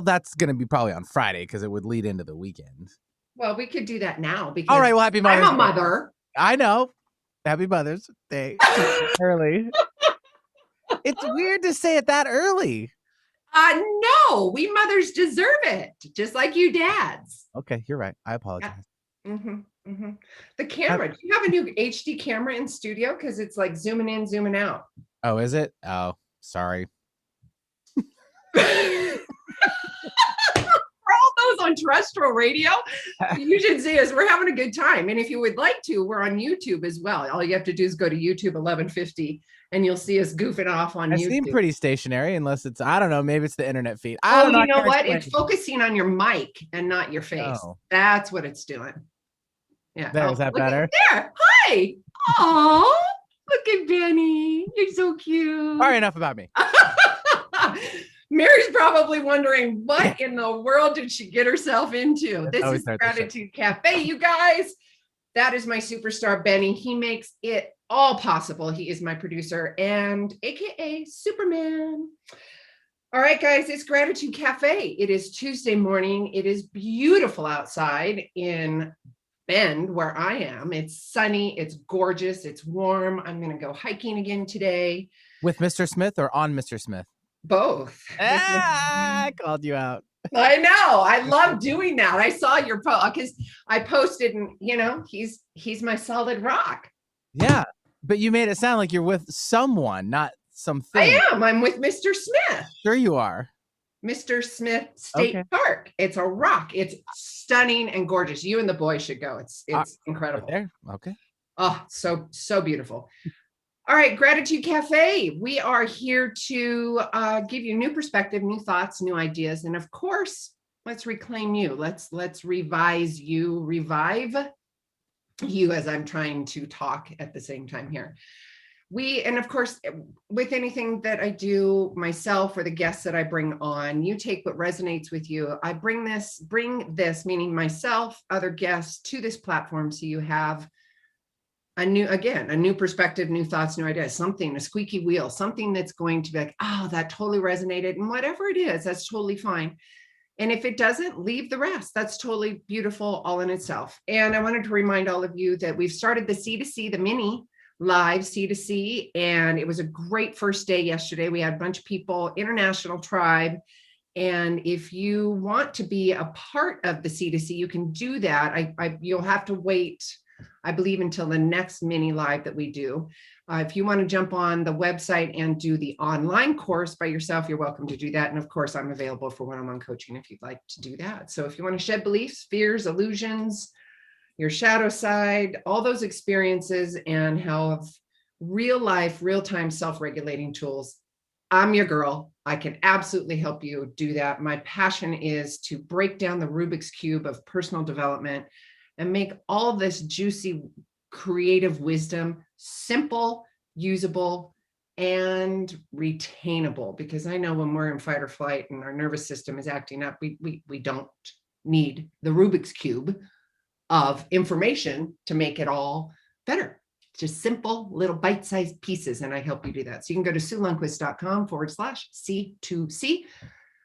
that's going to be probably on Friday because it would lead into the weekend. Well, we could do that now because all right. Well, happy Mother's I'm a mother. I know. Happy Mother's Day. Early. It's weird to say it that early. No, we mothers deserve it, just like you dads. Okay, you're right. I apologize. Yeah. The camera. Do you have a new HD camera in studio? Because it's like zooming in, zooming out. Oh, is it? Oh, sorry. For all those on terrestrial radio, you should see us. We're having a good time. And if you would like to, we're on YouTube as well. All you have to do is go to YouTube 1150 and you'll see us goofing off on YouTube. I seem pretty stationary unless it's, I don't know, maybe it's the internet feed. You know what? It's focusing on your mic and not your face. Oh. That's what it's doing. Yeah. Is that better? There. Hi. Oh, look at Benny. You're so cute. All right, enough about me. Mary's probably wondering what in the world did she get herself into? This is Gratitude Cafe, you guys. That is my superstar, Benny. He makes it all possible. He is my producer and AKA Superman. All right, guys, it's Gratitude Cafe. It is Tuesday morning. It is beautiful outside in Bend, where I am. It's sunny. It's gorgeous. It's warm. I'm going to go hiking again today. With Mr. Smith or on Mr. Smith? Both. I called you out. I know. I love doing that. I saw your post because I posted, and he's my solid rock. Yeah, but you made it sound like you're with someone, not something. I am. I'm with Mr. Smith. Sure you are. Mr. Smith State Park. It's a rock. It's stunning and gorgeous. You and the boys should go. It's incredible. Right there. Okay. Oh, so beautiful. All right, Gratitude Cafe. We are here to give you new perspective, new thoughts, new ideas, and of course, let's reclaim you. Let's revive you as I'm trying to talk at the same time here. And of course, with anything that I do myself or the guests that I bring on, you take what resonates with you. I bring this, meaning myself, other guests, to this platform so you have a new perspective, new thoughts, new ideas, a squeaky wheel, something that's going to be like, oh, that totally resonated. And whatever it is, that's totally fine. And if it doesn't, leave the rest. That's totally beautiful all in itself. And I wanted to remind all of you that we've started the C2C, the mini live C2C, and it was a great first day yesterday. We had a bunch of people, international tribe. And if you want to be a part of the C2C, you can do that. You'll have to wait, I believe, until the next mini live that we do. If you want to jump on the website and do the online course by yourself, you're welcome to do that. And of course, I'm available for one-on-one coaching if you'd like to do that. So if you want to shed beliefs, fears, illusions, your shadow side, all those experiences, and have real life, real-time self-regulating tools, I'm your girl. I can absolutely help you do that. My passion is to break down the Rubik's Cube of personal development and make all this juicy, creative wisdom simple, usable, and retainable. Because I know when we're in fight or flight and our nervous system is acting up, we don't need the Rubik's Cube of information to make it all better. Just simple little bite-sized pieces, and I help you do that. So you can go to SueLundquist.com/C2C,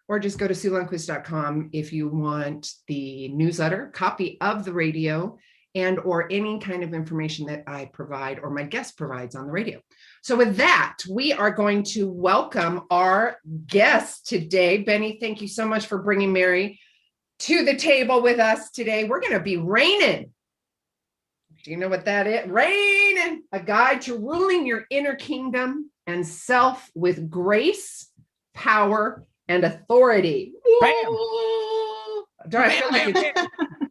or just go to SueLundquist.com if you want the newsletter, copy of the radio, and or any kind of information that I provide or my guest provides on the radio. So with that, we are going to welcome our guest today. Benny, thank you so much for bringing Mary to the table with us today. We're going to be raining. Do you know what that is? Raining, a guide to ruling your inner kingdom and self with grace, power, and authority. Bam. Do I feel like it's...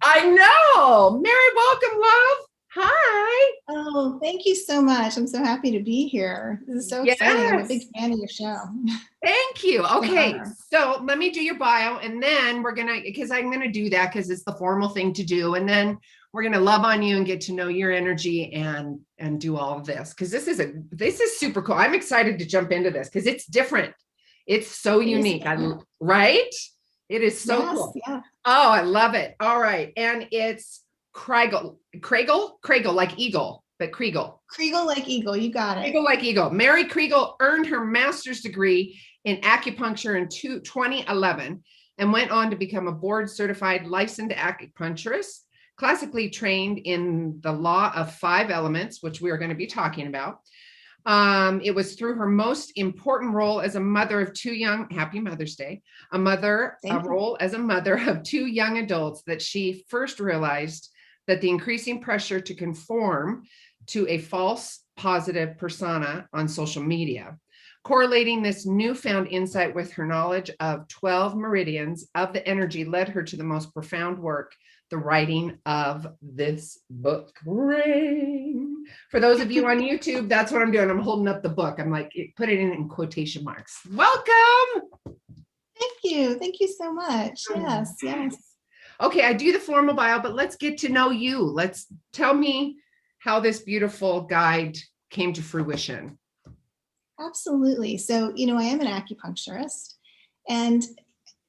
I know. Mary, welcome, love. Hi. Oh, thank you so much. I'm so happy to be here. This is so exciting. I'm a big fan of your show. Thank you. Okay, so let me do your bio, and then we're gonna, because I'm gonna do that because it's the formal thing to do, and then we're gonna love on you and get to know your energy and do all of this, because this is super cool. I'm excited to jump into this because it's different. It's so unique. Right? It is so cool. Yeah. Oh, I love it. All right, and it's Krygiel like eagle, but Krygiel. Krygiel like eagle, you got it. Krygiel like eagle. Mary Krygiel earned her master's degree in acupuncture in 2011 and went on to become a board certified licensed acupuncturist, classically trained in the law of 5 elements, which we are going to be talking about. It was through her most important role as a mother of 2 young, happy Mother's Day, role as a mother of 2 young adults that she first realized that the increasing pressure to conform to a false positive persona on social media. Correlating this newfound insight with her knowledge of 12 meridians of the energy led her to the most profound work, the writing of this book. Ring. For those of you on YouTube, that's what I'm doing. I'm holding up the book. I'm like, put it in quotation marks. Welcome. Thank you. Thank you so much. Yes, yes. Okay, I do the formal bio, but let's get to know you. Let's tell me how this beautiful guide came to fruition. Absolutely. So, I am an acupuncturist, and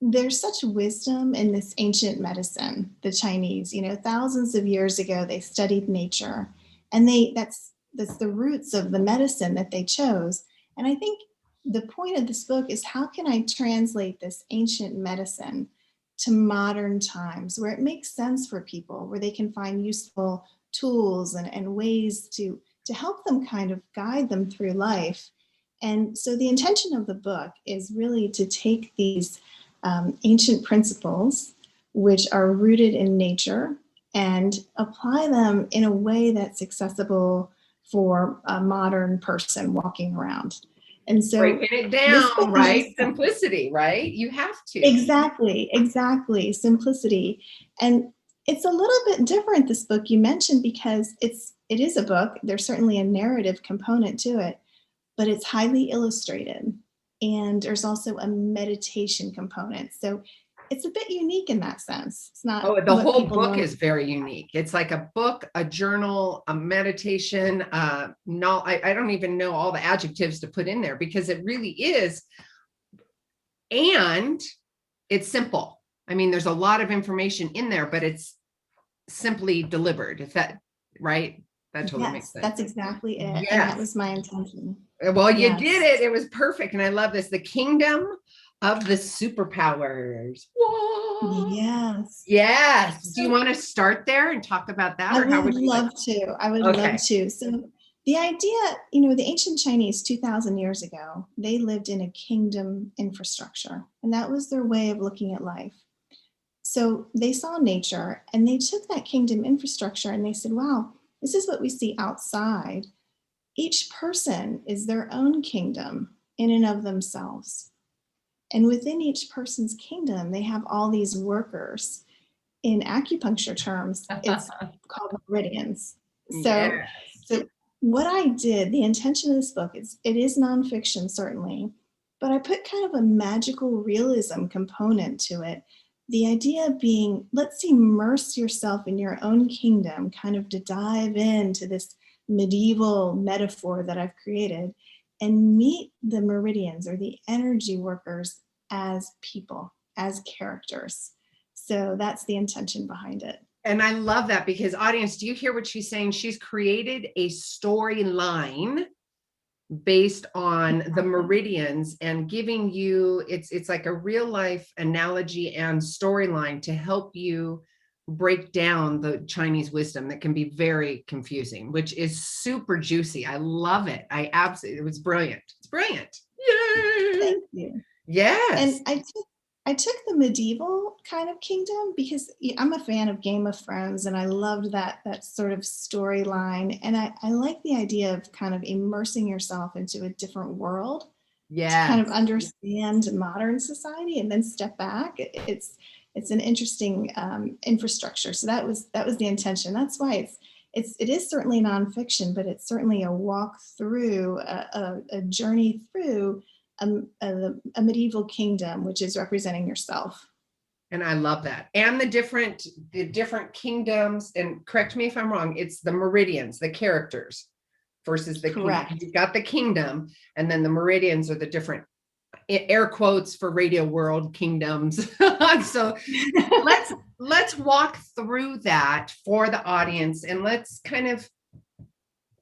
there's such wisdom in this ancient medicine, the Chinese, thousands of years ago, they studied nature, and that's the roots of the medicine that they chose. And I think the point of this book is, how can I translate this ancient medicine to modern times where it makes sense for people, where they can find useful tools and ways to help them kind of guide them through life. And so the intention of the book is really to take these ancient principles, which are rooted in nature, and apply them in a way that's accessible for a modern person walking around. And so breaking it down, right? Simplicity, right? You have to. Exactly. Simplicity. And it's a little bit different, this book you mentioned, because it is a book. There's certainly a narrative component to it, but it's highly illustrated. And there's also a meditation component. So it's a bit unique in that sense. It's not. Oh, the whole book is very unique. It's like a book, a journal, a meditation. I don't even know all the adjectives to put in there, because it really is. And it's simple. I mean, there's a lot of information in there, but it's simply delivered. Is that right? That totally makes sense. That's exactly it. Yes. And that was my intention. Well, you did it. It was perfect. And I love this. The kingdom of the superpowers. Whoa. Yes. Do you want to start there and talk about that? I would love to. Love to. So the idea, the ancient Chinese 2,000 years ago, they lived in a kingdom infrastructure, and that was their way of looking at life. So they saw nature, and they took that kingdom infrastructure and they said, wow, this is what we see outside. Each person is their own kingdom in and of themselves. And within each person's kingdom, they have all these workers. In acupuncture terms, it's called meridians. So what I did, the intention of this book is, it is nonfiction, certainly, but I put kind of a magical realism component to it. The idea being, let's immerse yourself in your own kingdom, kind of to dive into this medieval metaphor that I've created, and meet the meridians, or the energy workers, as people, as characters. So that's the intention behind it. And I love that, because audience, do you hear what she's saying? She's created a storyline based on the meridians and giving you, it's like a real life analogy and storyline to help you break down the Chinese wisdom that can be very confusing, which is super juicy. I love it. It was brilliant. It's brilliant. Yay! Thank you. Yes. And I took the medieval kind of kingdom because I'm a fan of Game of Thrones, and I loved that sort of storyline. And I like the idea of kind of immersing yourself into a different world to kind of understand modern society and then step back. It's an interesting infrastructure. So that was the intention. That's why it is certainly nonfiction, but it's certainly a walk through, a journey through a medieval kingdom, which is representing yourself. And I love that. And the different kingdoms, and correct me if I'm wrong, it's the meridians, the characters versus the kingdom. You've got the kingdom, and then the meridians are the different, air quotes for radio world, kingdoms. So let's walk through that for the audience, and let's kind of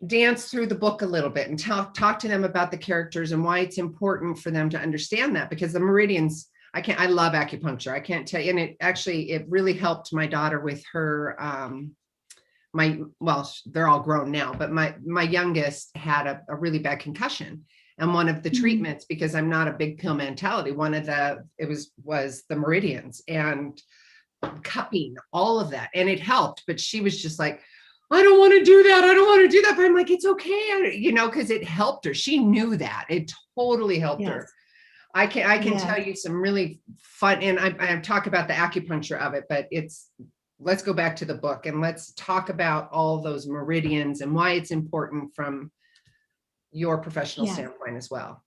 dance through the book a little bit and talk to them about the characters and why it's important for them to understand that, because the meridians I love acupuncture. I can't tell you. And it really helped my daughter with her, they're all grown now, but my youngest had a really bad concussion. And one of the treatments, because I'm not a big pill mentality, was the meridians and cupping, all of that. And it helped, but she was just like, I don't want to do that. I don't want to do that. But I'm like, it's okay. Because it helped her. She knew that. It totally helped her. I can tell you some really fun, and I talk about the acupuncture of it, but let's go back to the book and let's talk about all those meridians and why it's important from your professional standpoint as well.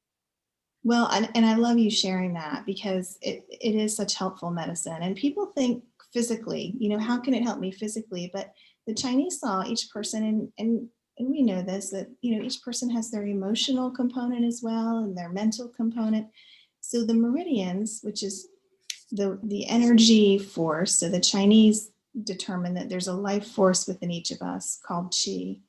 Well, and I love you sharing that, because it is such helpful medicine. And people think physically, how can it help me physically? But the Chinese saw each person, and we know this, that, each person has their emotional component as well, and their mental component. So the meridians, which is the energy force, so the Chinese determine that there's a life force within each of us called qi.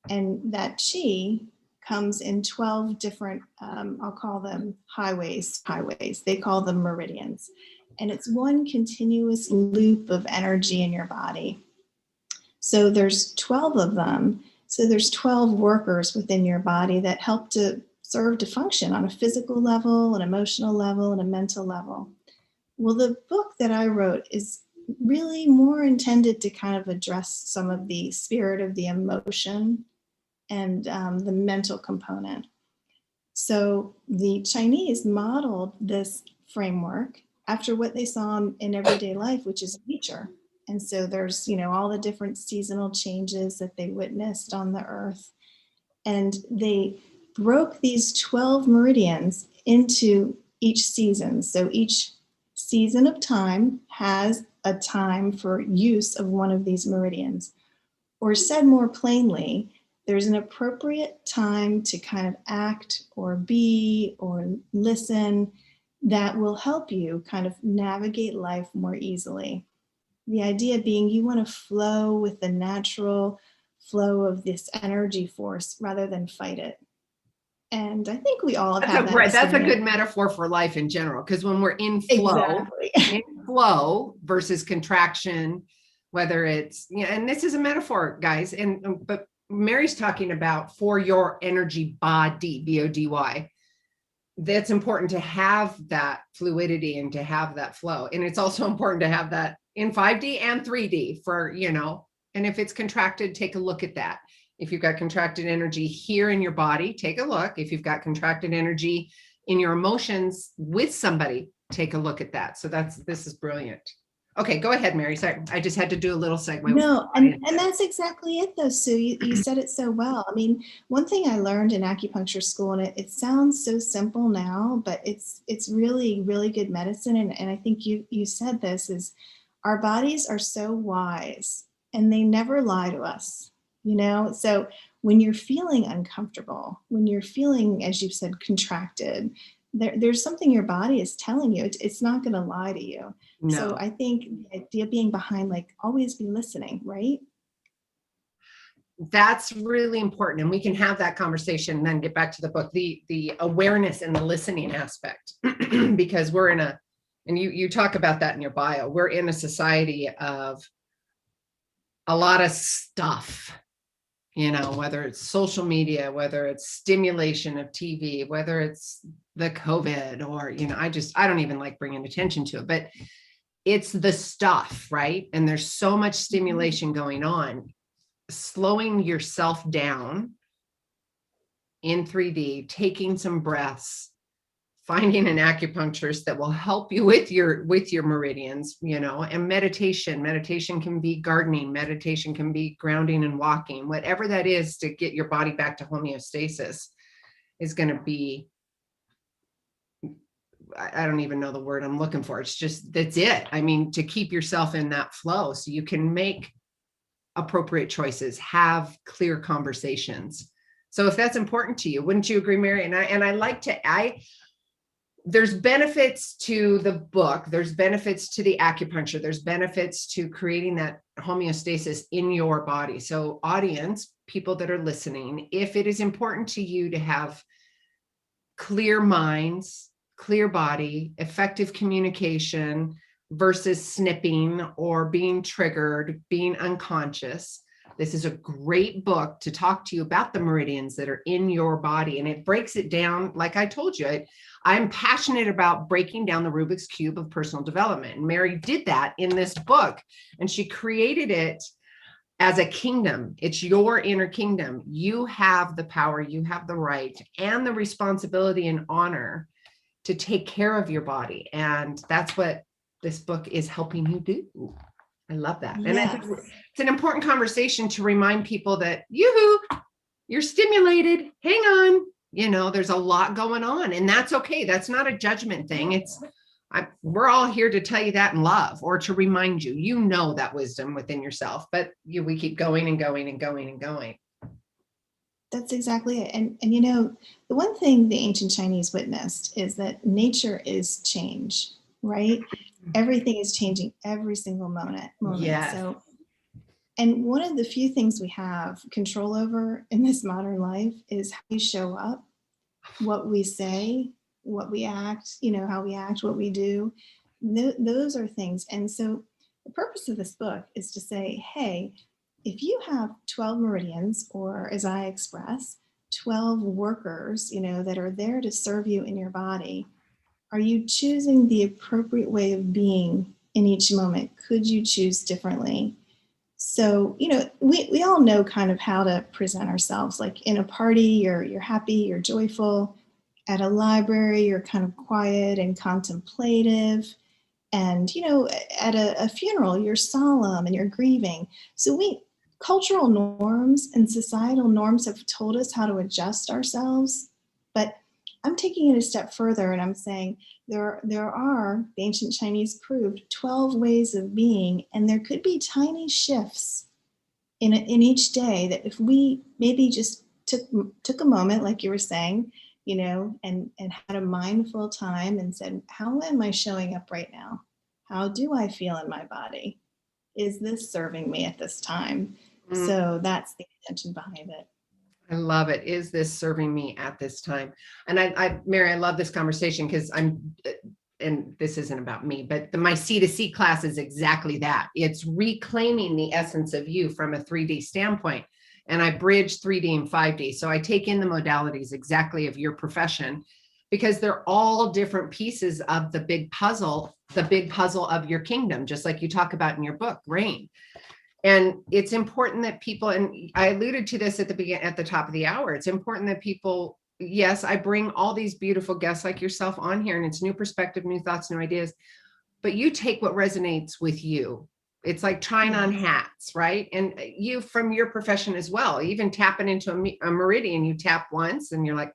And that qi comes in 12 different, I'll call them highways. They call them meridians. And it's one continuous loop of energy in your body. So there's 12 of them. So there's 12 workers within your body that help to serve to function on a physical level, an emotional level, and a mental level. Well, the book that I wrote is really more intended to kind of address some of the spirit of the emotion and the mental component. So the Chinese modeled this framework after what they saw in everyday life, which is nature. And so there's, all the different seasonal changes that they witnessed on the earth. And they broke these 12 meridians into each season. So each season of time has a time for use of one of these meridians. Or said more plainly, there's an appropriate time to kind of act or be or listen that will help you kind of navigate life more easily. The idea being you want to flow with the natural flow of this energy force rather than fight it. And I think we all have had that. That's a good metaphor for life in general, because when we're in flow, flow versus contraction, whether it's, and this is a metaphor, guys, but Mary's talking about for your energy body, B-O-D-Y. That's important to have that fluidity and to have that flow. And it's also important to have that in 5D and 3D for, and if it's contracted, take a look at that. If you've got contracted energy here in your body, take a look. If you've got contracted energy in your emotions with somebody, take a look at that. So this is brilliant. Okay, go ahead, Mary. Sorry, I just had to do a little segue. No, and that's exactly it, though, Sue. You said it so well. I mean, one thing I learned in acupuncture school, and it sounds so simple now, but it's really, really good medicine. And I think you said this, is our bodies are so wise, and they never lie to us, So when you're feeling uncomfortable, when you're feeling, as you said, contracted, there's something your body is telling you. It's not going to lie to you. No. So I think the idea being behind, always be listening, right? That's really important. And we can have that conversation and then get back to the book, the awareness and the listening aspect, because we're in and you talk about that in your bio, we're in a society of a lot of stuff, whether it's social media, whether it's stimulation of TV, whether it's the COVID or, I don't even like bringing attention to it, but it's the stuff, right? And there's so much stimulation going on. Slowing yourself down in 3D, taking some breaths, finding an acupuncturist that will help you with your meridians, and meditation can be gardening, meditation can be grounding and walking, whatever that is to get your body back to homeostasis is going to be, I don't even know the word I'm looking for. It's just, that's it. I mean, to keep yourself in that flow so you can make appropriate choices, have clear conversations. So if that's important to you, wouldn't you agree, Mary? There's benefits to the book. There's benefits to the acupuncture. There's benefits to creating that homeostasis in your body. So audience, people that are listening, if it is important to you to have clear minds, clear body, effective communication versus snipping or being triggered, being unconscious. This is a great book to talk to you about the meridians that are in your body. And it breaks it down. Like I told you, I'm passionate about breaking down the Rubik's Cube of personal development. And Mary did that in this book. And she created it as a kingdom. It's your inner kingdom. You have the power, you have the right and the responsibility and honor to take care of your body. And that's what this book is helping you do. I love that. And Yes. it's an important conversation to remind people that you're stimulated. Hang on. There's a lot going on, and that's okay. That's not a judgment thing. We're all here to tell you that in love, or to remind you, that wisdom within yourself, but we keep going and going and going and going. That's exactly it. And the one thing the ancient Chinese witnessed is that nature is change, right? Everything is changing every single moment. Yes. So, and one of the few things we have control over in this modern life is how we show up, what we say, what we act, how we act, what we do. Those are things. And so the purpose of this book is to say, hey, if you have 12 meridians, or as I express, 12 workers, that are there to serve you in your body, are you choosing the appropriate way of being in each moment? Could you choose differently? So, we all know kind of how to present ourselves. Like in a party, you're happy, you're joyful. At a library, you're kind of quiet and contemplative. And, at a funeral, you're solemn and you're grieving. So cultural norms and societal norms have told us how to adjust ourselves. But I'm taking it a step further, and I'm saying there are, the ancient Chinese proved, 12 ways of being, and there could be tiny shifts in each day that if we maybe just took a moment, like you were saying, and had a mindful time and said, how am I showing up right now? How do I feel in my body? Is this serving me at this time? So that's the intention behind it. I love it. Is this serving me at this time? And Mary, I love this conversation because and this isn't about me, but my C2C class is exactly that. It's reclaiming the essence of you from a 3D standpoint. And I bridge 3D and 5D. So I take in the modalities exactly of your profession, because they're all different pieces of the big puzzle of your kingdom, just like you talk about in your book, Rain. And it's important that people, and I alluded to this at the top of the hour, it's important that people, yes, I bring all these beautiful guests like yourself on here, and it's new perspective, new thoughts, new ideas, but you take what resonates with you. It's like trying on hats, right? And you, from your profession as well, even tapping into a meridian, you tap once and you're like,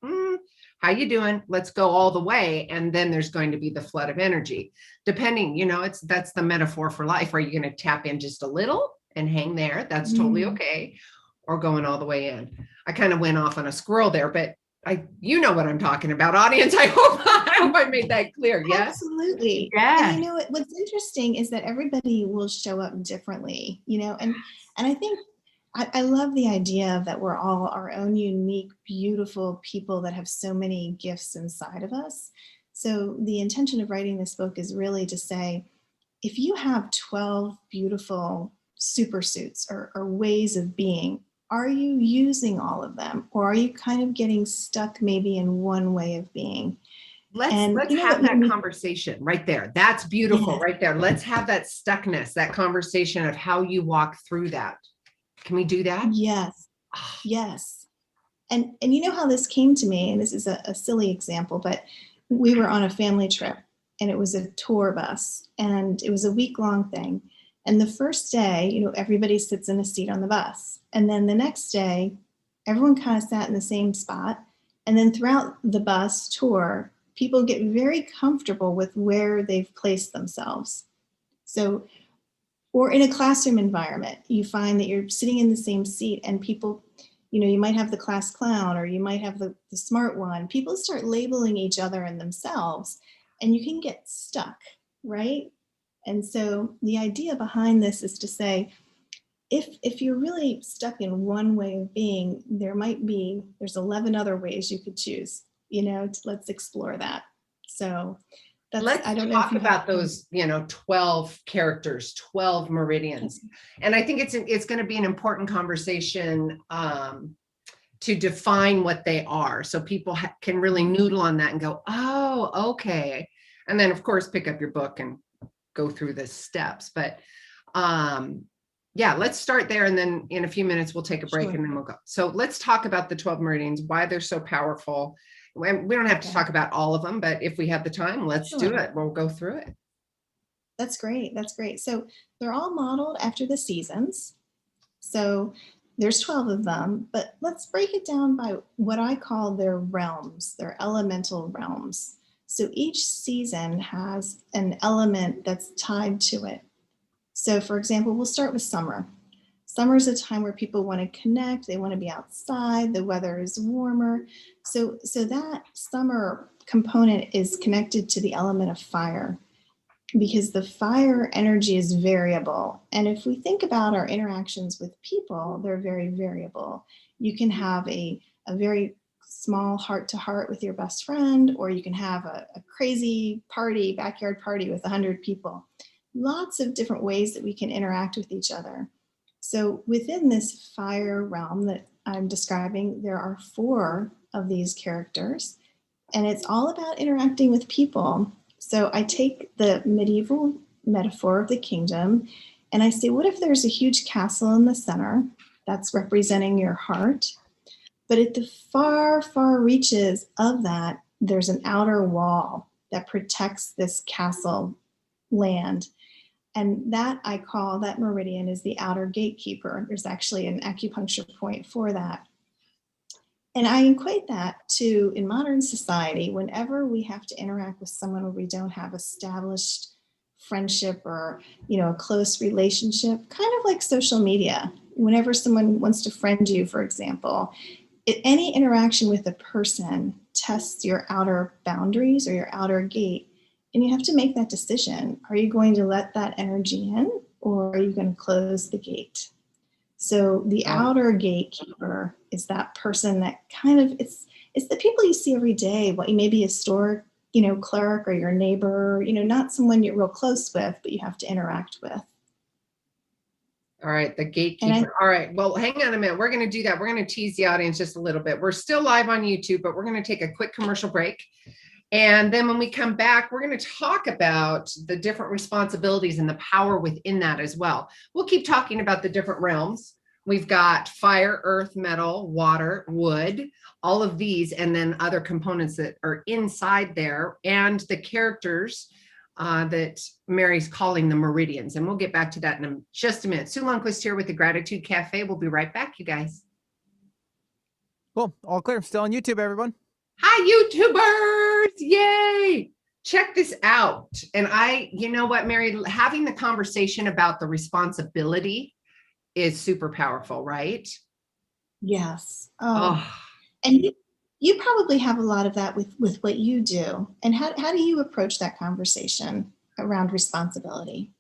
how you doing? Let's go all the way. And then there's going to be the flood of energy, depending, that's the metaphor for life. Are you going to tap in just a little and hang there? That's totally okay. Or going all the way in. I kind of went off on a squirrel there, but you know what I'm talking about, audience. I hope I made that clear. Yes, absolutely. Yeah. And what's interesting is that everybody will show up differently, and I think I love the idea that we're all our own unique, beautiful people that have so many gifts inside of us. So the intention of writing this book is really to say, if you have 12 beautiful super suits or ways of being, are you using all of them? Or are you kind of getting stuck maybe in one way of being? Let's have that conversation right there. That's beautiful right there. Let's have that stuckness, that conversation of how you walk through that. Can we do that? Yes. Yes. And you know how this came to me, and this is a silly example, but we were on a family trip, and it was a tour bus, and it was a week-long thing. And the first day, everybody sits in a seat on the bus. And then the next day, everyone kind of sat in the same spot. And then throughout the bus tour, people get very comfortable with where they've placed themselves. So, or in a classroom environment, you find that you're sitting in the same seat and people, you might have the class clown, or you might have the smart one. People start labeling each other and themselves, and you can get stuck, right? And so the idea behind this is to say, if you're really stuck in one way of being, there's 11 other ways you could choose, let's explore that. So that's, let's I don't know if talk you about have those, 12 characters, 12 meridians. And I think it's going to be an important conversation to define what they are, so people can really noodle on that and go, oh, okay. And then of course pick up your book and go through the steps. But yeah, let's start there, and then in a few minutes we'll take a break. Sure. And then we'll go. So let's talk about the 12 meridians, why they're so powerful. We don't have to talk about all of them, but if we have the time, let's do it. We'll go through it. That's great. That's great. So they're all modeled after the seasons. So there's 12 of them, but let's break it down by what I call their realms, their elemental realms. So each season has an element that's tied to it. So for example, we'll start with summer. Summer is a time where people want to connect. They want to be outside. The weather is warmer. So that summer component is connected to the element of fire, because the fire energy is variable. And if we think about our interactions with people, they're very variable. You can have a very small heart-to-heart with your best friend, or you can have a crazy party, backyard party with 100 people. Lots of different ways that we can interact with each other. So within this fire realm that I'm describing, there are 4 of these characters, and it's all about interacting with people. So I take the medieval metaphor of the kingdom, and I say, what if there's a huge castle in the center that's representing your heart? But at the far, far reaches of that, there's an outer wall that protects this castle land. And that I call, that meridian is the outer gatekeeper. There's actually an acupuncture point for that. And I equate that to, in modern society, whenever we have to interact with someone where we don't have established friendship or, a close relationship, kind of like social media. Whenever someone wants to friend you, for example, any interaction with a person tests your outer boundaries or your outer gate. And you have to make that decision. Are you going to let that energy in, or are you going to close the gate? So the outer gatekeeper is that person that kind of, it's the people you see every day, maybe a store, clerk or your neighbor, not someone you're real close with, but you have to interact with. All right, the gatekeeper. All right, well, hang on a minute. We're going to do that. We're going to tease the audience just a little bit. We're still live on YouTube, but we're going to take a quick commercial break. And then when we come back, we're going to talk about the different responsibilities and the power within that as well. We'll keep talking about the different realms. We've got fire, earth, metal, water, wood, all of these, and then other components that are inside there, and the characters that Mary's calling the meridians. And we'll get back to that in just a minute. Sue Lundquist here with the Gratitude Cafe. We'll be right back, you guys. Cool. All clear. Still on YouTube, everyone. Hi, YouTubers. Yay. Check this out. And you know what, Mary, having the conversation about the responsibility is super powerful, right? Yes. And you probably have a lot of that with what you do. And how do you approach that conversation around responsibility?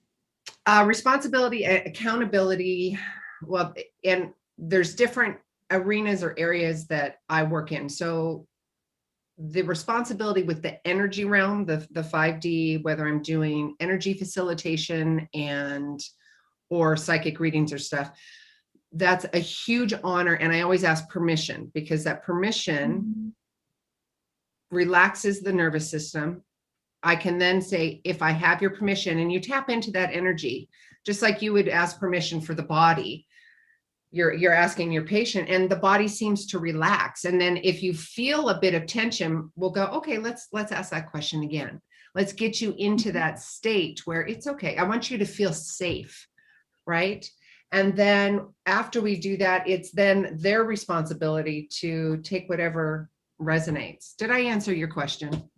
Responsibility, accountability. Well, and there's different arenas or areas that I work in. So the responsibility with the energy realm, the 5D, whether I'm doing energy facilitation or psychic readings or stuff, that's a huge honor. And I always ask permission, because that permission relaxes the nervous system. I can then say, if I have your permission, and you tap into that energy, just like you would ask permission for the body, you're asking your patient, and the body seems to relax. And then if you feel a bit of tension, we'll go, okay, let's ask that question again. Let's get you into that state where it's okay. I want you to feel safe, right? And then after we do that, it's then their responsibility to take whatever resonates. Did I answer your question?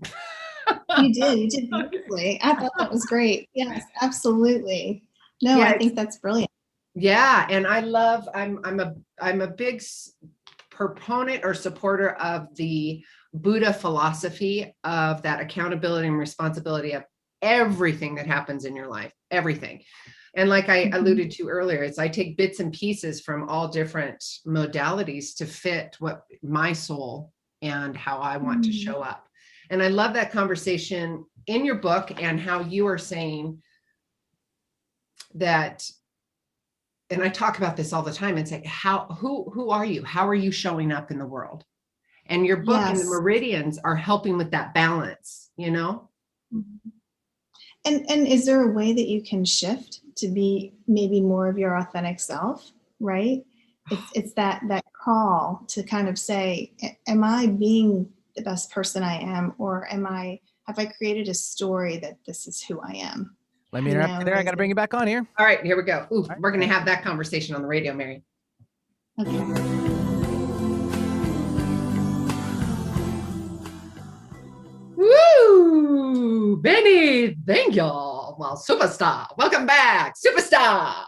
You did beautifully. I thought that was great. Yes, absolutely. No, yeah, I think that's brilliant. Yeah. And I'm a big proponent or supporter of the Buddha philosophy of that accountability and responsibility of everything that happens in your life, everything. And like I alluded to earlier, I take bits and pieces from all different modalities to fit what my soul and how I want to show up. And I love that conversation in your book and how you are saying that, and I talk about this all the time. It's like, who are you? How are you showing up in the world? And your book and the meridians are helping with that balance, you know? And is there a way that you can shift to be maybe more of your authentic self, right? It's that call to kind of say, am I being the best person I am, or have I created a story that this is who I am? Let me interrupt you there. I got to bring you back on here. All right, here we go. Ooh, right. We're going to have that conversation on the radio, Mary. Okay. Woo! Benny, thank y'all. Well, superstar. Welcome back, superstar.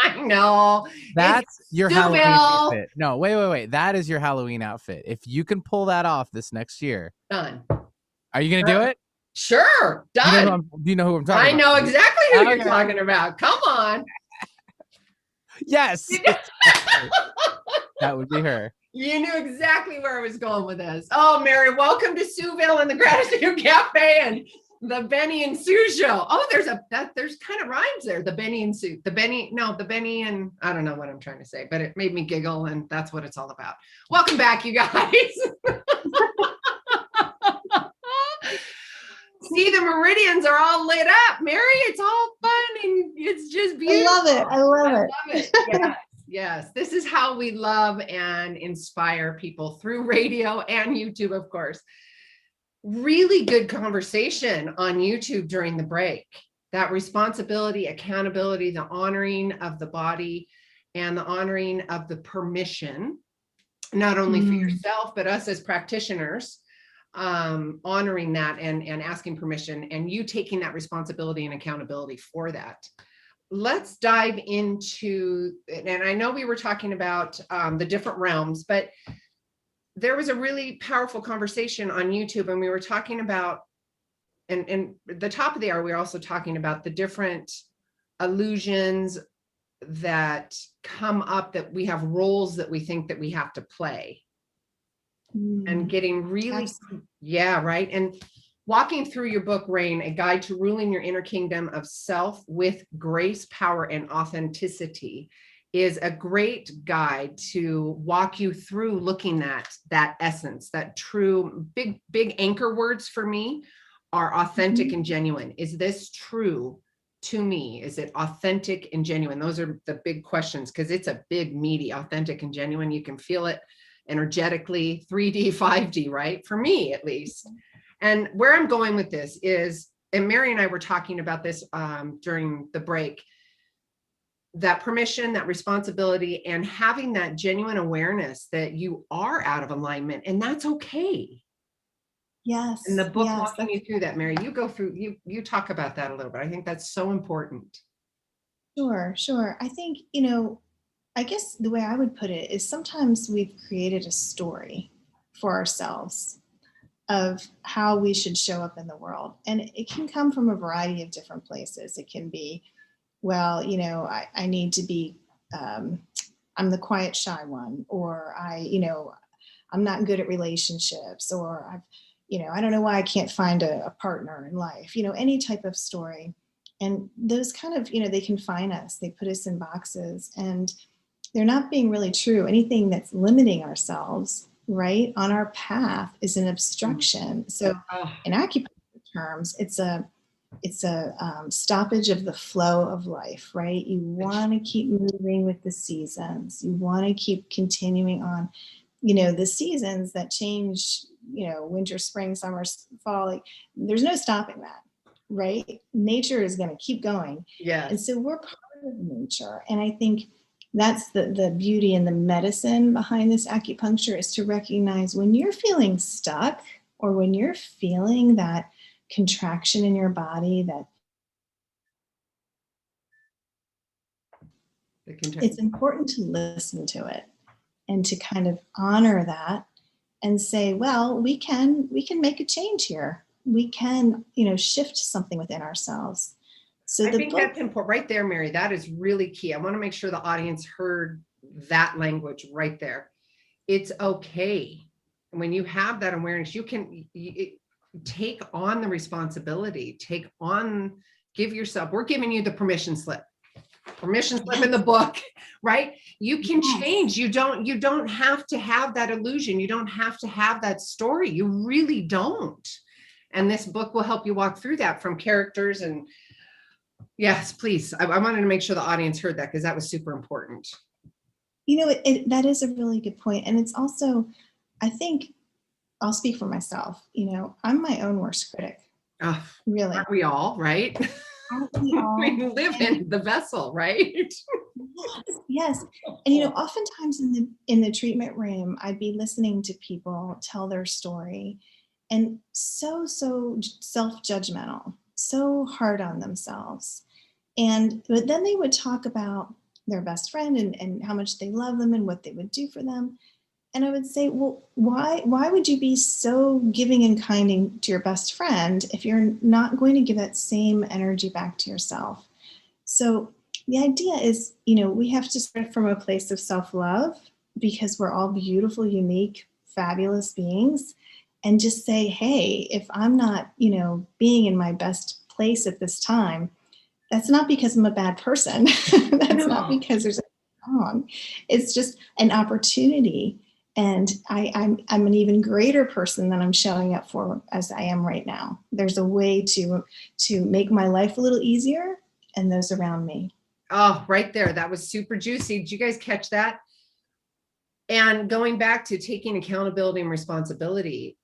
I know. That's your Halloween outfit. No, wait. That is your Halloween outfit. If you can pull that off this next year. Done. Are you going to do it? Sure. Done. Do you know who I'm talking about? I know exactly who you're talking about. Come on. Yes. That would be her. You knew exactly where I was going with this. Oh, Mary, welcome to Sueville and the Gratitude Cafe and the Benny and Sue show. Oh, there's kind of rhymes there. The Benny and Sue. The Benny and I don't know what I'm trying to say, but it made me giggle, and that's what it's all about. Welcome back, you guys. See, the meridians are all lit up, Mary. It's all fun and it's just beautiful. I love it. Yes. Yes, this is how we love and inspire people through radio and YouTube, of course. Really good conversation on YouTube during the break. That responsibility, accountability, the honoring of the body, and the honoring of the permission, not only for yourself, but us as practitioners, honoring that and asking permission, and you taking that responsibility and accountability for that. Let's dive into, and I know we were talking about the different realms, but there was a really powerful conversation on YouTube, and we were talking about, and the top of the hour, we were also talking about the different illusions that come up, that we have roles that we think that we have to play, and getting really, yeah, right. And walking through your book, Rain, A Guide to Ruling Your Inner Kingdom of Self with Grace, Power, and Authenticity, is a great guide to walk you through looking at that essence, that true, big anchor words for me are authentic and genuine. Is this true to me? Is it authentic and genuine? Those are the big questions, because it's a big, meaty, authentic and genuine. You can feel it energetically, 3D, 5D, right? For me, at least. And where I'm going with this is, and Mary and I were talking about this during the break, that permission, that responsibility, and having that genuine awareness that you are out of alignment, and that's okay. Yes. And the book walking you through that, Mary, you go through, you talk about that a little bit. I think that's so important. Sure. I think, I guess the way I would put it is sometimes we've created a story for ourselves of how we should show up in the world. And it can come from a variety of different places. It can be, well, I need to be, I'm the quiet, shy one, or I'm not good at relationships, or I don't know why I can't find a partner in life, any type of story. And those kind of, they confine us, they put us in boxes, and they're not being really true. Anything that's limiting ourselves, right, on our path is an obstruction. So in acupuncture terms, it's a stoppage of the flow of life, right? You want to keep moving with the seasons. You want to keep continuing on, the seasons that change, winter, spring, summer, fall, like there's no stopping that, right? Nature is going to keep going. Yeah. And so we're part of nature. And I think that's the beauty and the medicine behind this acupuncture, is to recognize when you're feeling stuck, or when you're feeling that contraction in your body, that it's important to listen to it and to kind of honor that and say, well, we can make a change here. We can, shift something within ourselves. So I think that's important right there, Mary. That is really key. I want to make sure the audience heard that language right there. It's okay when you have that awareness, you can take on the responsibility, give yourself, we're giving you the permission slip in the book, right? You can change. You don't have to have that illusion. You don't have to have that story. You really don't. And this book will help you walk through that from characters. And yes, please. I wanted to make sure the audience heard that, because that was super important. That is a really good point. And it's also, I think, I'll speak for myself, I'm my own worst critic. Oh, really. Aren't we all, right? Aren't we all? We live in the vessel, right? Yes. And oftentimes in the treatment room, I'd be listening to people tell their story, and so self-judgmental, so hard on themselves. But then they would talk about their best friend and how much they love them and what they would do for them. And I would say, well, why would you be so giving and kind to your best friend if you're not going to give that same energy back to yourself? So the idea is, we have to start from a place of self-love, because we're all beautiful, unique, fabulous beings, and just say, hey, if I'm not, being in my best place at this time, that's not because I'm a bad person. That's not because there's anything wrong. It's just an opportunity. And I'm an even greater person than I'm showing up for as I am right now. There's a way to make my life a little easier and those around me. Oh, right there. That was super juicy. Did you guys catch that? And going back to taking accountability and responsibility,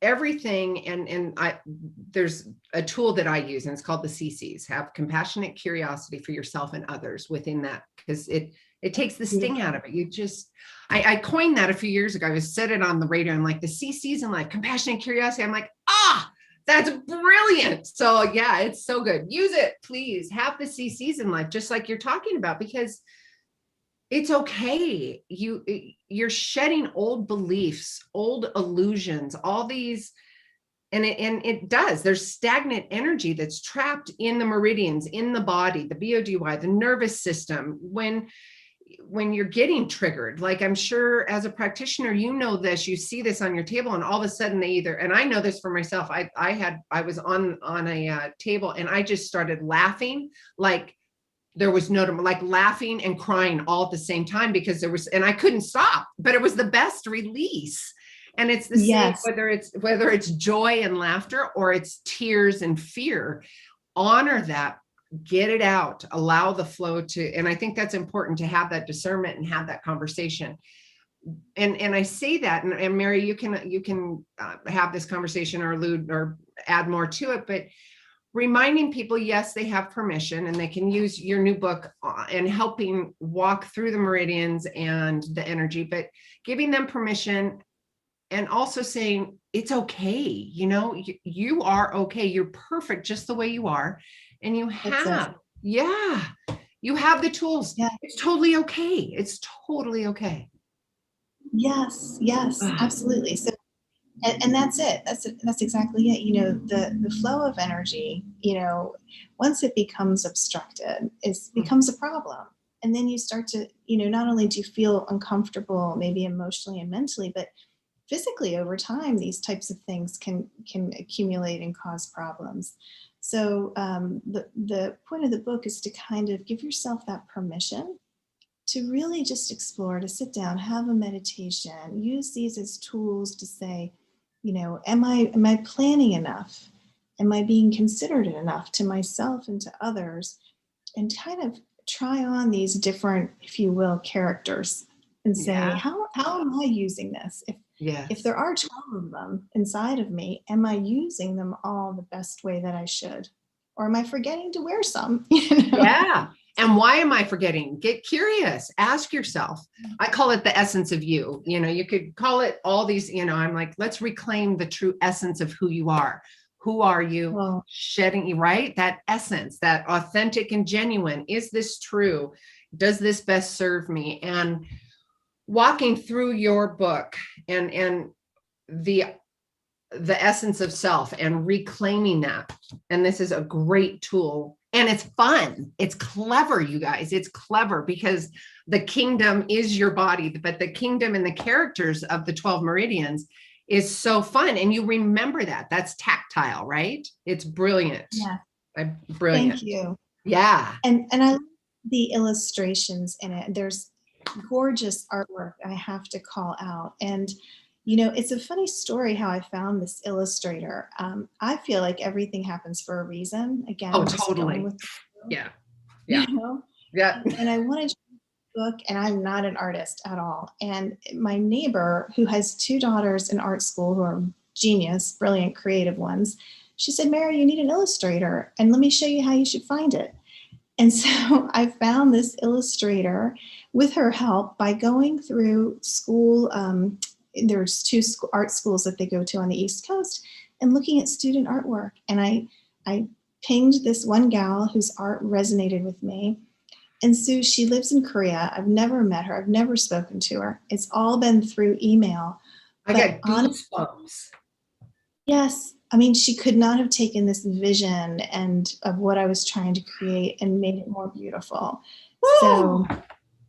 everything, and there's a tool that I use, and it's called the CCs. Have compassionate curiosity for yourself and others within that, because it takes the sting out of it. I coined that a few years ago. I was said it on the radio. I'm like, the CCs in life, compassionate curiosity. I'm like, that's brilliant. So yeah, it's so good. Use it, please. Have the CCs in life, just like you're talking about, because it's okay. You're shedding old beliefs, old illusions, all these, and it does. There's stagnant energy that's trapped in the meridians, in the body, the BODY, the nervous system. When you're getting triggered, like I'm sure as a practitioner, this, you see this on your table, and all of a sudden and I know this for myself. I was on a table, and I just started laughing, like there was like laughing and crying all at the same time, because and I couldn't stop, but it was the best release. And it's the same, whether it's joy and laughter, or it's tears and fear. Honor that. Get it out, allow the flow to, and I think that's important, to have that discernment and have that conversation. And I say that, and Mary, you can have this conversation, or allude or add more to it, but reminding people, yes, they have permission, and they can use your new book and helping walk through the meridians and the energy, but giving them permission, and also saying it's okay. You are okay. You're perfect just the way you are. And you have the tools. Yeah. It's totally okay. It's totally okay. Yes, absolutely. So, and that's it. That's exactly it. The flow of energy, once it becomes obstructed, it becomes a problem. And then you start to, not only do you feel uncomfortable, maybe emotionally and mentally, but physically over time, these types of things can accumulate and cause problems. So the point of the book is to kind of give yourself that permission to really just explore, to sit down, have a meditation, use these as tools to say, am I planning enough? Am I being considerate enough to myself and to others? And kind of try on these different, if you will, characters, and say, how am I using this? If there are 12 of them inside of me, am I using them all the best way that I should? Or am I forgetting to wear some? Yeah. And why am I forgetting? Get curious. Ask yourself. I call it the essence of you. You could call it all these, I'm like, let's reclaim the true essence of who you are. Who are you? Shedding, right? That essence, that authentic and genuine. Is this true? Does this best serve me? And walking through your book and the essence of self and reclaiming that. And this is a great tool. And it's fun. It's clever, you guys. It's clever because the kingdom is your body, but the kingdom and the characters of the 12 meridians is so fun. And you remember that. That's tactile, right? It's brilliant. Yeah. Brilliant. Thank you. Yeah. And I love the illustrations in it. There's gorgeous artwork I have to call out. And, you know, it's a funny story how I found this illustrator. I feel like everything happens for a reason. Again, Oh, just totally. going with Yeah. Yeah. you know? Yeah. And I wanted to book, and I'm not an artist at all. And my neighbor, who has 2 daughters in art school who are genius, brilliant, creative ones, she said, Mary, you need an illustrator, and let me show you how you should find it. And so I found this illustrator with her help by going through school. There's 2 art schools that they go to on the East Coast, and looking at student artwork. And I pinged this one gal whose art resonated with me. And so she lives in Korea. I've never met her. I've never spoken to her. It's all been through email. I got goosebumps. Yes. I mean, she could not have taken this vision and of what I was trying to create and made it more beautiful. Woo! So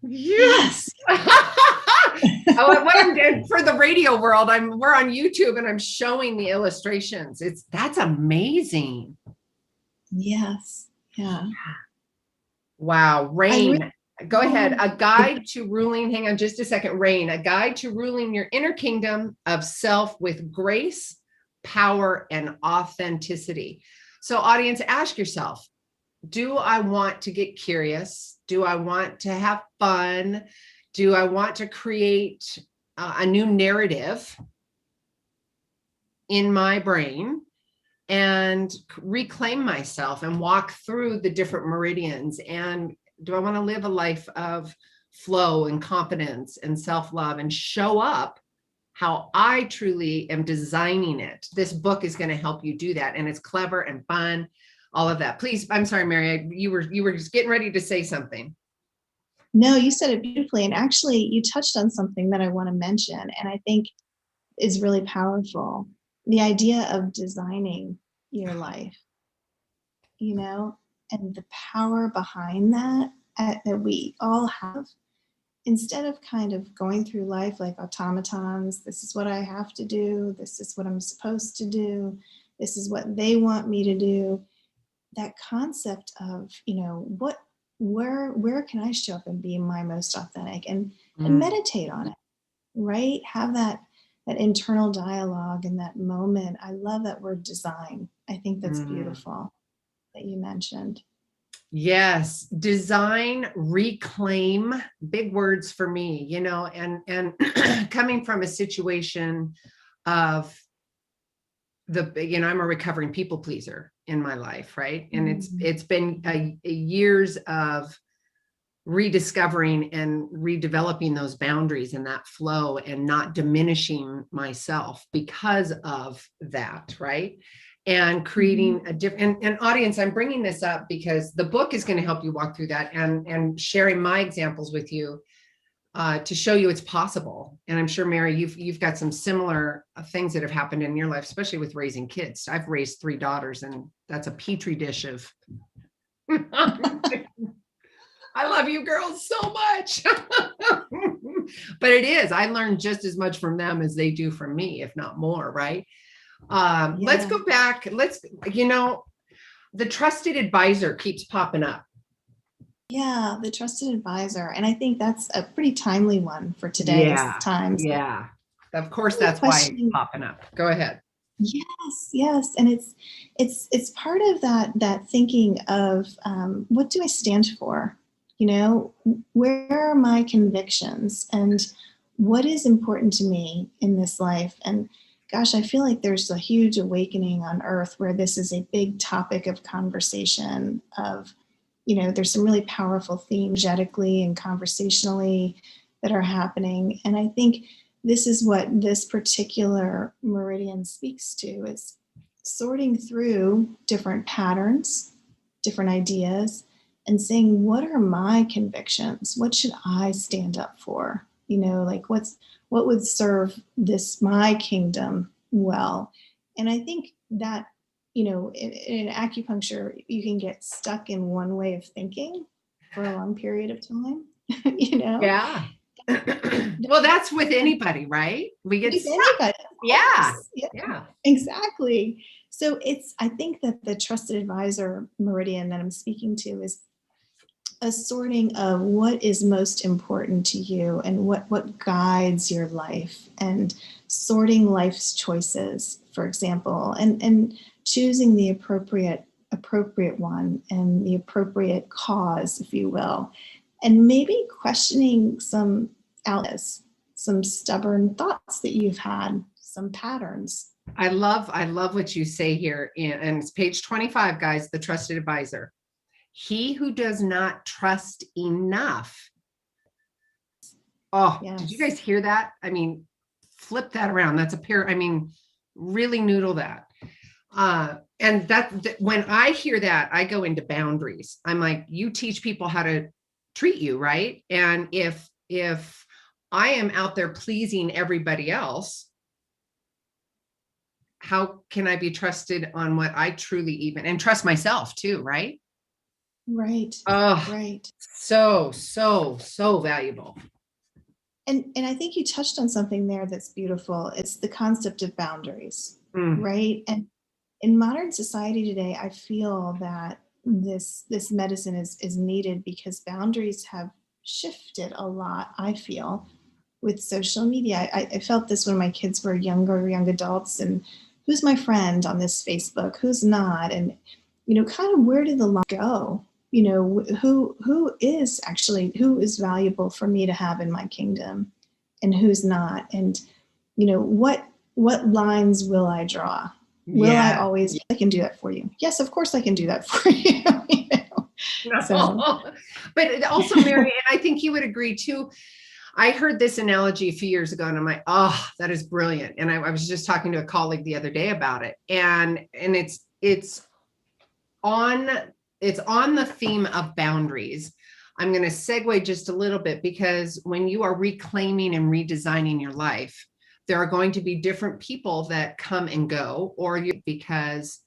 yes. What I'm doing for the radio world, we're on YouTube and I'm showing the illustrations. That's amazing. Yes. Yeah. Wow. Rain. Go ahead. A guide to ruling, hang on just a second. Rain, a guide to ruling your inner kingdom of self with grace, power, and authenticity. So audience, ask yourself, do I want to get curious? Do I want to have fun? Do I want to create a new narrative in my brain and reclaim myself and walk through the different meridians? And do I want to live a life of flow and confidence and self-love and show up how I truly am designing it? This book is going to help you do that. And it's clever and fun, all of that. Please, I'm sorry, Mary, you were just getting ready to say something. No, you said it beautifully. And actually, you touched on something that I want to mention, and I think is really powerful. The idea of designing your life, you know, and the power behind that that we all have. Instead of kind of going through life like automatons, this is what I have to do, this is what I'm supposed to do, this is what they want me to do. That concept of, you know, where can I show up and be my most authentic, and meditate on it, right? Have that internal dialogue in that moment. I love that word design. I think that's beautiful that you mentioned. Yes, design, reclaim, big words for me, you know, and coming from a situation of I'm a recovering people pleaser in my life, right? And it's been a years of rediscovering and redeveloping those boundaries and that flow and not diminishing myself because of that, right? And creating a different, and audience, I'm bringing this up because the book is going to help you walk through that and sharing my examples with you to show you it's possible. And I'm sure, Mary, you've got some similar things that have happened in your life, especially with raising kids. I've raised 3 daughters, and that's a petri dish of, I love you girls so much. But it is, I learned just as much from them as they do from me, if not more, right? Let's go back. The trusted advisor keeps popping up. Yeah, the trusted advisor. And I think that's a pretty timely one for today's times. Yeah. Of course, that's why it's popping up. Go ahead. Yes. And it's part of that thinking of what do I stand for? You know, where are my convictions and what is important to me in this life? And gosh, I feel like there's a huge awakening on earth where this is a big topic of conversation of, you know, there's some really powerful themes energetically and conversationally that are happening. And I think this is what this particular meridian speaks to, is sorting through different patterns, different ideas, and saying, what are my convictions? What should I stand up for? You know, like what would serve my kingdom well? And I think that, in acupuncture, you can get stuck in one way of thinking for a long period of time, Yeah. Well, that's with anybody, right? We get with stuck. anybody. Yeah. Yeah, exactly. So I think that the trusted advisor meridian that I'm speaking to is a sorting of what is most important to you and what guides your life, and sorting life's choices, for example, and choosing the appropriate one and the appropriate cause, if you will, and maybe questioning some outlets, some stubborn thoughts that you've had, some patterns. I love what you say here, and it's page 25, guys, the trusted advisor. He who does not trust enough. Oh, yes. Did you guys hear that? I mean, flip that around. That's a pair. I mean, really noodle that. And when I hear that, I go into boundaries. I'm like, you teach people how to treat you, right? And if I am out there pleasing everybody else, how can I be trusted on what I truly and trust myself too, right? Right. Oh, right. So valuable. And I think you touched on something there that's beautiful. It's the concept of boundaries, right? And in modern society today, I feel that this medicine is needed because boundaries have shifted a lot, I feel, with social media. I felt this when my kids were young adults, and who's my friend on this Facebook, who's not, and kind of where did the line go? Who is valuable for me to have in my kingdom and who's not, and what lines will I draw? Will I always? I can do that for you. Yes, of course I can do that for you. But also, Mary, and I think you would agree too. I heard this analogy a few years ago, and I'm like, oh, that is brilliant. And I was just talking to a colleague the other day about it, and it's on the theme of boundaries. I'm going to segue just a little bit, because when you are reclaiming and redesigning your life, there are going to be different people that come and go, because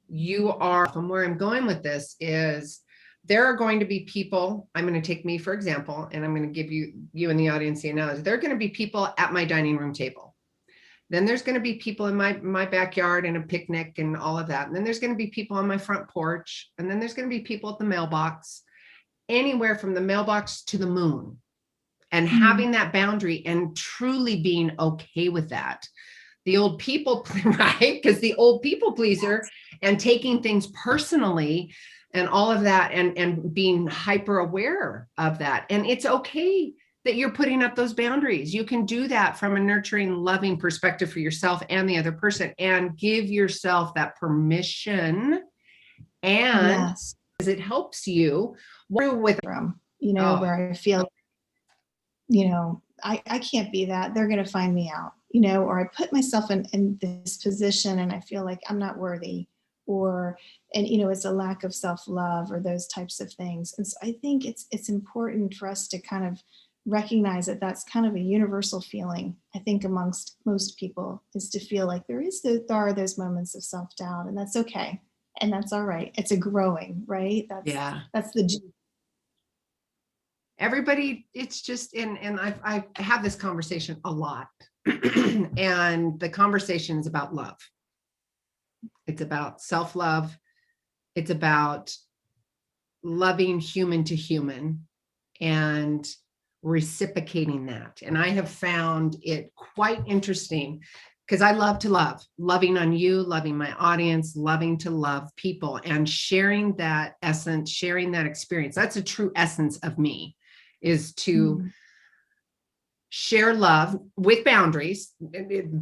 you are, from where I'm going with this is, there are going to be people, I'm going to take me, for example, and I'm going to give you in the audience the analogy. There are going to be people at my dining room table. Then there's going to be people in my backyard and a picnic and all of that. And then there's going to be people on my front porch. And then there's going to be people at the mailbox, anywhere from the mailbox to the moon. And having that boundary and truly being okay with that. The old people, right? Because the old people pleaser and taking things personally and all of that, and being hyper aware of that. And it's okay that you're putting up those boundaries. You can do that from a nurturing, loving perspective for yourself and the other person, and give yourself that permission. And as it helps you with where I feel, I can't be that. They're going to find me out, or I put myself in this position and I feel like I'm not worthy, and it's a lack of self-love, or those types of things. And so I think it's important for us to kind of recognize that that's kind of a universal feeling, I think, amongst most people, is to feel like there are those moments of self-doubt, and that's okay. And that's all right. It's a growing, right? That's the everybody. It's just, and I have this conversation a lot, and the conversation is about love. It's about self-love. It's about loving human to human and reciprocating that. And I have found it quite interesting, because I love to love, loving on you, loving my audience, loving to love people, and sharing that essence, sharing that experience. That's a true essence of me, is to share love with boundaries,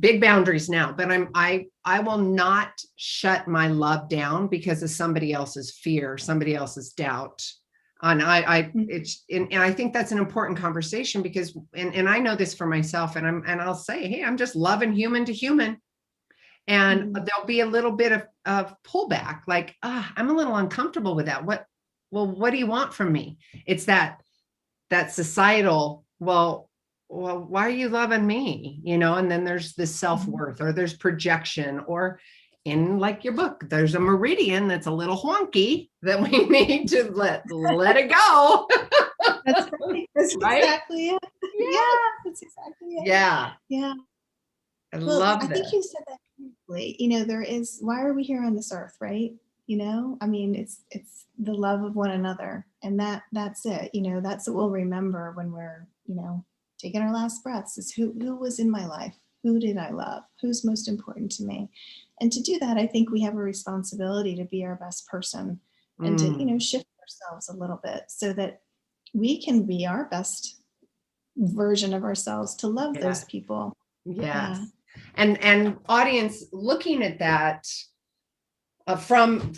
big boundaries now, but I will not shut my love down because of somebody else's fear, somebody else's doubt. And I think that's an important conversation, because, and I know this for myself, and I'll say, hey, I'm just loving human to human. And there'll be a little bit of pullback, like, I'm a little uncomfortable with that. What do you want from me? It's that societal, well, why are you loving me? And then there's this self-worth, or there's projection, in like your book, there's a meridian that's a little wonky that we need to let it go. That's right. That's Right? exactly it. Yeah, that's exactly it. Yeah. Yeah. I Well, love I this. think you said that beautifully. You know, there is, why are we here on this earth, right? You know, I mean, it's the love of one another, and that's it. You know, that's what we'll remember when we're, you know, taking our last breaths, is who was in my life, who did I love, who's most important to me. And to do that, I think we have a responsibility to be our best person and to, you know, shift ourselves a little bit so that we can be our best version of ourselves to love those people. Yes. And audience, looking at that from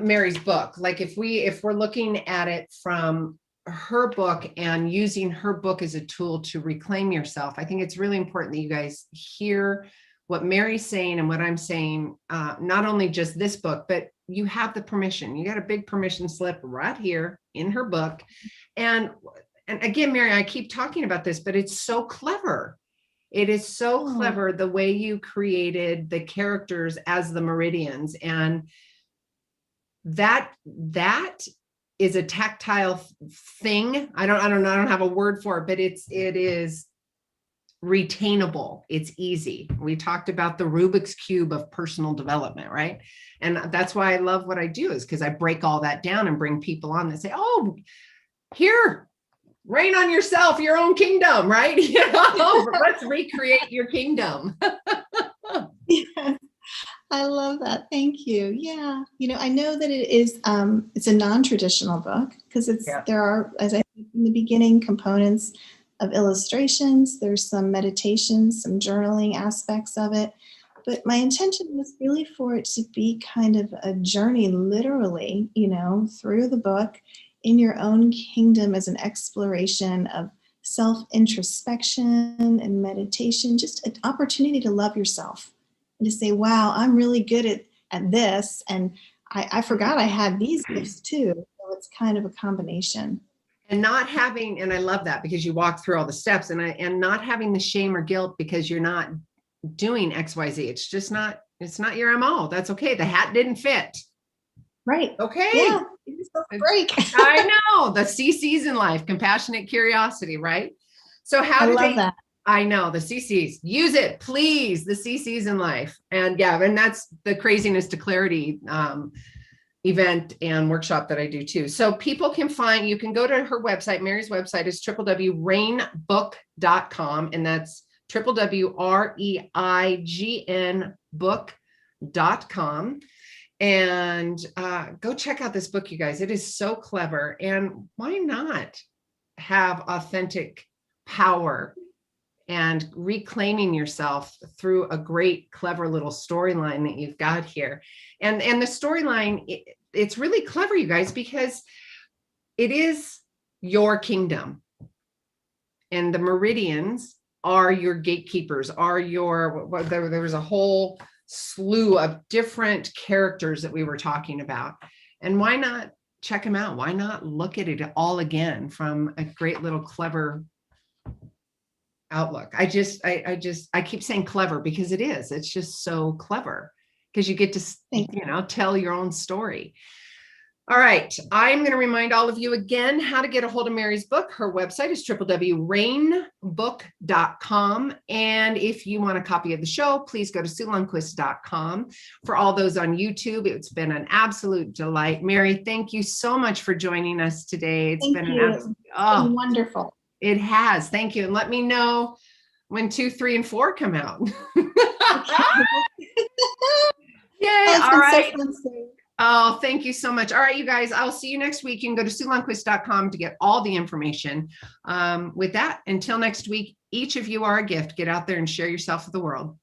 Mary's book, like if we're looking at it from her book and using her book as a tool to reclaim yourself, I think it's really important that you guys hear what Mary's saying and what I'm saying, not only just this book, but you have the permission. You got a big permission slip right here in her book. And again, Mary, I keep talking about this, but it's so clever. It is so clever the way you created the characters as the meridians. And that is a tactile thing. I don't have a word for it, but it is retainable. It's easy. We talked about the Rubik's Cube of personal development, right? And that's why I love what I do, is because I break all that down and bring people on that say, oh, here, reign on yourself, your own kingdom, right? You know, let's recreate your kingdom. Yeah, I love that. Thank you. Yeah. You know, I know that it is, it's a non-traditional book because there are, as I said in the beginning, components of illustrations. There's some meditations, some journaling aspects of it. But my intention was really for it to be kind of a journey, literally, you know, through the book in your own kingdom as an exploration of self-introspection and meditation, just an opportunity to love yourself and to say, wow, I'm really good at this. And I forgot I had these gifts too. So it's kind of a combination. And not having, and I love that because you walk through all the steps, and not having the shame or guilt because you're not doing XYZ. It's just not, it's not your MO. That's okay. The hat didn't fit. Right. Okay. Yeah. Break. I know, the CCs in life, compassionate curiosity, right? So how do they, that. I know the CCs, use it, please. The CCs in life. And yeah, and that's the Craziness to Clarity event and workshop that I do too. So people can find, you can go to her website. Mary's website is www.reignbook.com, and that's www.reignbook.com. And go check out this book, you guys. It is so clever. And why not have authentic power and reclaiming yourself through a great, clever little storyline that you've got here. And the storyline, it's really clever, you guys, because it is your kingdom. And the meridians are your gatekeepers, are your, there was a whole slew of different characters that we were talking about. And why not check them out? Why not look at it all again from a great little clever outlook? I keep saying clever because it is. It's just so clever because you get to, you know, tell your own story. All right. I'm going to remind all of you again how to get a hold of Mary's book. Her website is www.reignbook.com. And if you want a copy of the show, please go to Lundquist.com. For all those on YouTube, it's been an absolute delight. Mary, thank you so much for joining us today. It's been an absolute, wonderful. It has. Thank you. And let me know when 2, 3, and 4 come out. Yay. All right. Oh, thank you so much. All right, you guys, I'll see you next week. You can go to SueLundquist.com to get all the information. With that, until next week, each of you are a gift. Get out there and share yourself with the world.